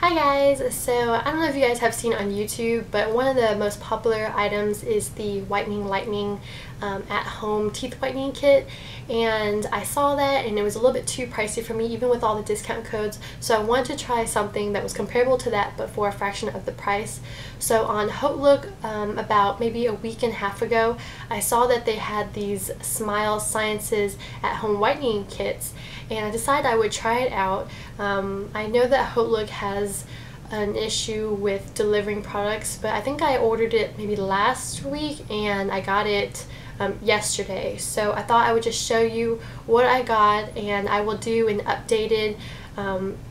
Hi guys! So I don't know if you guys have seen on YouTube, but one of the most popular items is the Whitening Lightning at-home teeth whitening kit, and I saw that and it was a little bit too pricey for me even with all the discount codes, so I wanted to try something that was comparable to that but for a fraction of the price. So on Hautelook about maybe a week and a half ago, I saw that they had these Smile Sciences at-home whitening kits, and I decided I would try it out. I know that Hautelook has an issue with delivering products, but I think I ordered it maybe last week and I got it yesterday. So I thought I would just show you what I got, and I will do an updated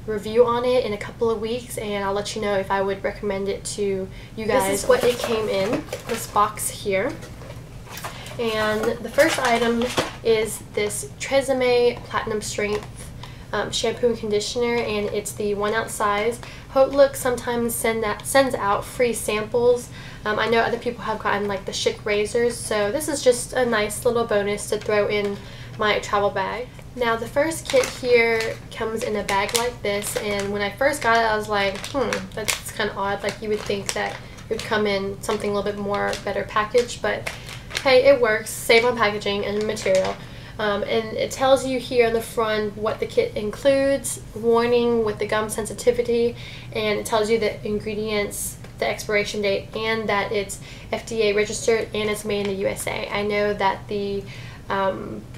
review on it in a couple of weeks, and I'll let you know if I would recommend it to you guys. This is what it came in, this box here. And the first item is this Tresemme Platinum Strength shampoo and conditioner, and it's the 1 ounce size. Hautelook sometimes sends out free samples. I know other people have gotten like the Schick razors, so this is just a nice little bonus to throw in my travel bag. Now the first kit here comes in a bag like this, and when I first got it I was like, that's kind of odd. Like you would think that it would come in something a little bit more better packaged, but hey, it works. Save on packaging and material. And it tells you here on the front what the kit includes, warning with the gum sensitivity, and it tells you the ingredients, the expiration date, and that it's FDA registered and it's made in the USA. I know that the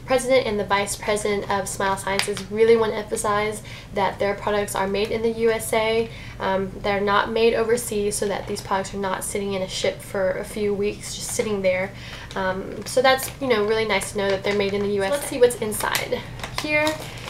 president and the vice president of Smile Sciences really want to emphasize that their products are made in the USA. They're not made overseas, so that these products are not sitting in a ship for a few weeks just sitting there. So that's, you know, really nice to know that they're made in the USA. Let's see what's inside. Here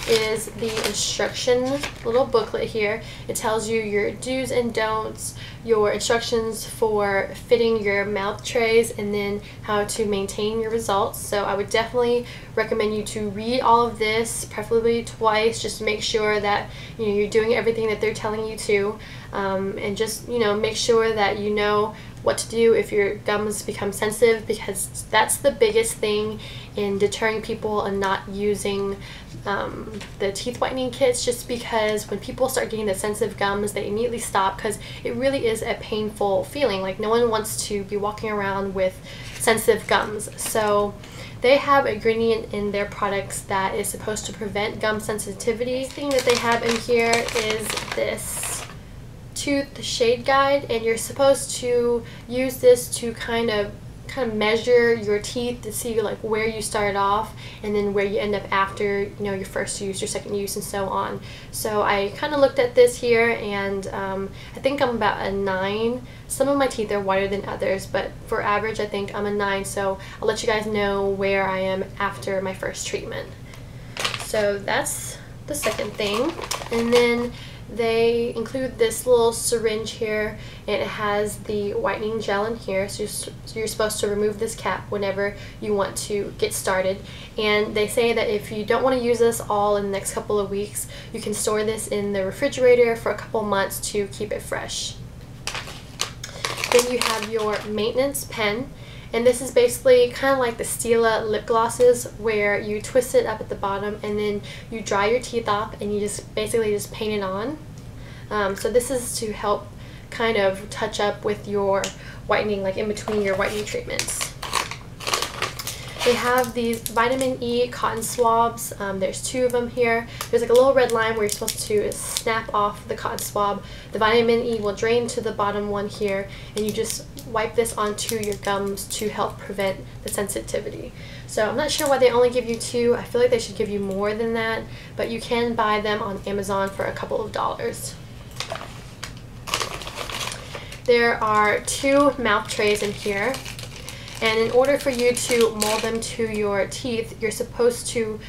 is the instruction little booklet here. It tells you your do's and don'ts, your instructions for fitting your mouth trays, and then how to maintain your results. So I would definitely recommend you to read all of this, preferably twice, just to make sure that you're doing everything that they're telling you to, and just make sure that you know what to do if your gums become sensitive, because that's the biggest thing in deterring people and not using the teeth whitening kits, just because when people start getting the sensitive gums they immediately stop, because it really is a painful feeling. Like no one wants to be walking around with sensitive gums. So they have an ingredient in their products that is supposed to prevent gum sensitivity. The thing that they have in here is this tooth shade guide, and you're supposed to use this to kind of measure your teeth to see like where you started off and then where you end up after your first use, your second use, and so on. So I kind of looked at this here, and I think I'm about a 9. Some of my teeth are whiter than others, but for average I think I'm a 9, so I'll let you guys know where I am after my first treatment. So that's the second thing. And then they include this little syringe here, and it has the whitening gel in here, so you're supposed to remove this cap whenever you want to get started. And they say that if you don't want to use this all in the next couple of weeks, you can store this in the refrigerator for a couple months to keep it fresh. Then you have your maintenance pen, and this is basically kind of like the Stila lip glosses, where you twist it up at the bottom and then you dry your teeth off and you just basically paint it on. So this is to help kind of touch up with your whitening, like in between your whitening treatments. They have these vitamin E cotton swabs. There's 2 of them here. There's like a little red line where you're supposed to snap off the cotton swab. The vitamin E will drain to the bottom one here, and you just wipe this onto your gums to help prevent the sensitivity. So I'm not sure why they only give you 2. I feel like they should give you more than that, but you can buy them on Amazon for a couple of dollars. There are 2 mouth trays in here, and in order for you to mold them to your teeth, you're supposed to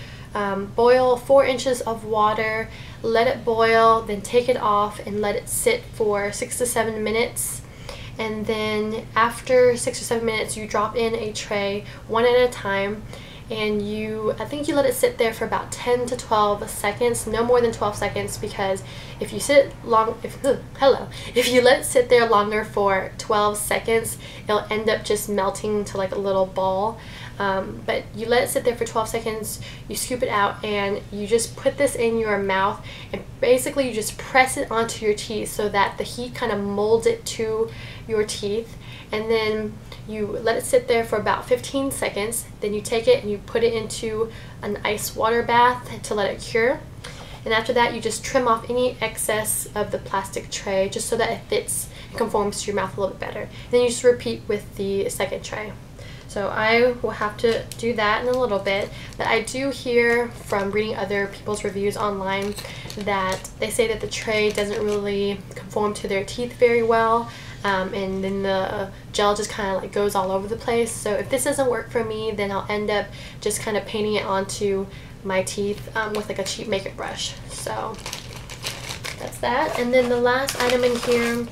boil 4 inches of water, let it boil, then take it off and let it sit for 6 to 7 minutes. And then after 6 or 7 minutes you drop in a tray one at a time, and I think you let it sit there for about 10 to 12 seconds, no more than 12 seconds, because if you let it sit there longer for 12 seconds, it'll end up just melting to like a little ball. but you let it sit there for 12 seconds, you scoop it out, and you just put this in your mouth, and basically you just press it onto your teeth so that the heat kind of molds it to your teeth, and then you let it sit there for about 15 seconds. Then you take it and you put it into an ice water bath to let it cure. And after that, you just trim off any excess of the plastic tray just so that it fits and conforms to your mouth a little bit better. And then you just repeat with the second tray. So I will have to do that in a little bit, but I do hear from reading other people's reviews online that they say that the tray doesn't really conform to their teeth very well, and then the gel just kind of like goes all over the place. So if this doesn't work for me, then I'll end up just kind of painting it onto my teeth with like a cheap makeup brush. So that's that. And then the last item in here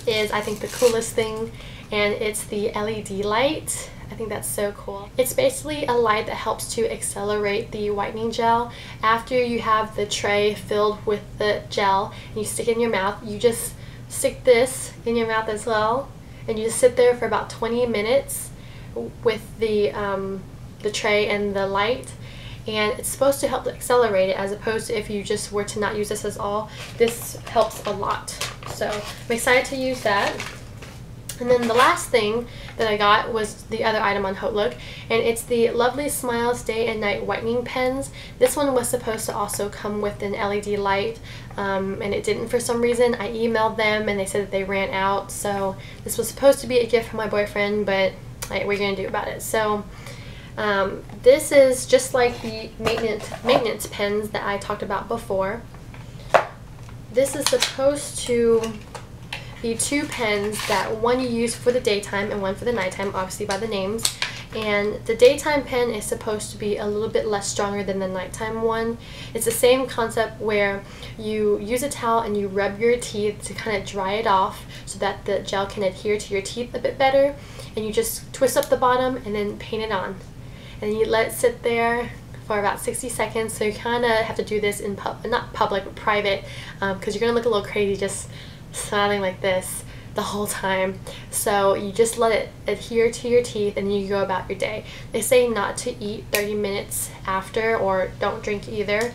is, I think, the coolest thing, and it's the LED light. I think that's so cool. It's basically a light that helps to accelerate the whitening gel. After you have the tray filled with the gel and you stick it in your mouth, you just stick this in your mouth as well, and you just sit there for about 20 minutes with the tray and the light, and it's supposed to help accelerate it, as opposed to if you just were to not use this at all. This helps a lot, so I'm excited to use that. And then the last thing that I got was the other item on Hautelook, and it's the Lovely Smiles Day and Night Whitening Pens. This one was supposed to also come with an LED light, and it didn't for some reason. I emailed them and they said that they ran out, so this was supposed to be a gift from my boyfriend, but what are you going to do about it? So this is just like the maintenance pens that I talked about before. This is supposed to be two pens that one you use for the daytime and one for the nighttime, obviously by the names. And the daytime pen is supposed to be a little bit less stronger than the nighttime one. It's the same concept where you use a towel and you rub your teeth to kind of dry it off so that the gel can adhere to your teeth a bit better, and you just twist up the bottom and then paint it on. And you let it sit there for about 60 seconds, so you kind of have to do this in not public but private, because you're going to look a little crazy just smiling like this the whole time. So you just let it adhere to your teeth and you go about your day. They say not to eat 30 minutes after, or don't drink either,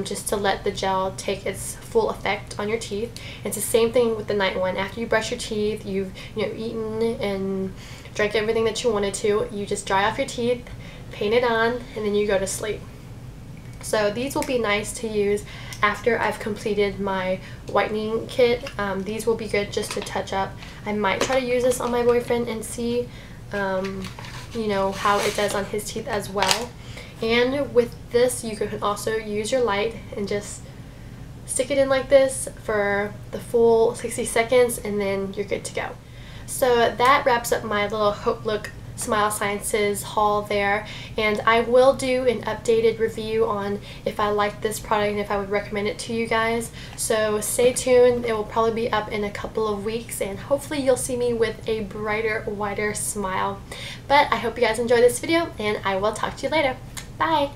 just to let the gel take its full effect on your teeth. It's the same thing with the night one. After you brush your teeth, you've eaten and drank everything that you wanted to, you just dry off your teeth, paint it on, and then you go to sleep. So these will be nice to use after I've completed my whitening kit. These will be good just to touch up. I might try to use this on my boyfriend and see how it does on his teeth as well. And with this, you can also use your light and just stick it in like this for the full 60 seconds, and then you're good to go. So that wraps up my little Hautelook Smile Sciences haul there, and I will do an updated review on if I like this product and if I would recommend it to you guys. So stay tuned. It will probably be up in a couple of weeks, and hopefully you'll see me with a brighter, whiter smile. But I hope you guys enjoyed this video, and I will talk to you later. Bye!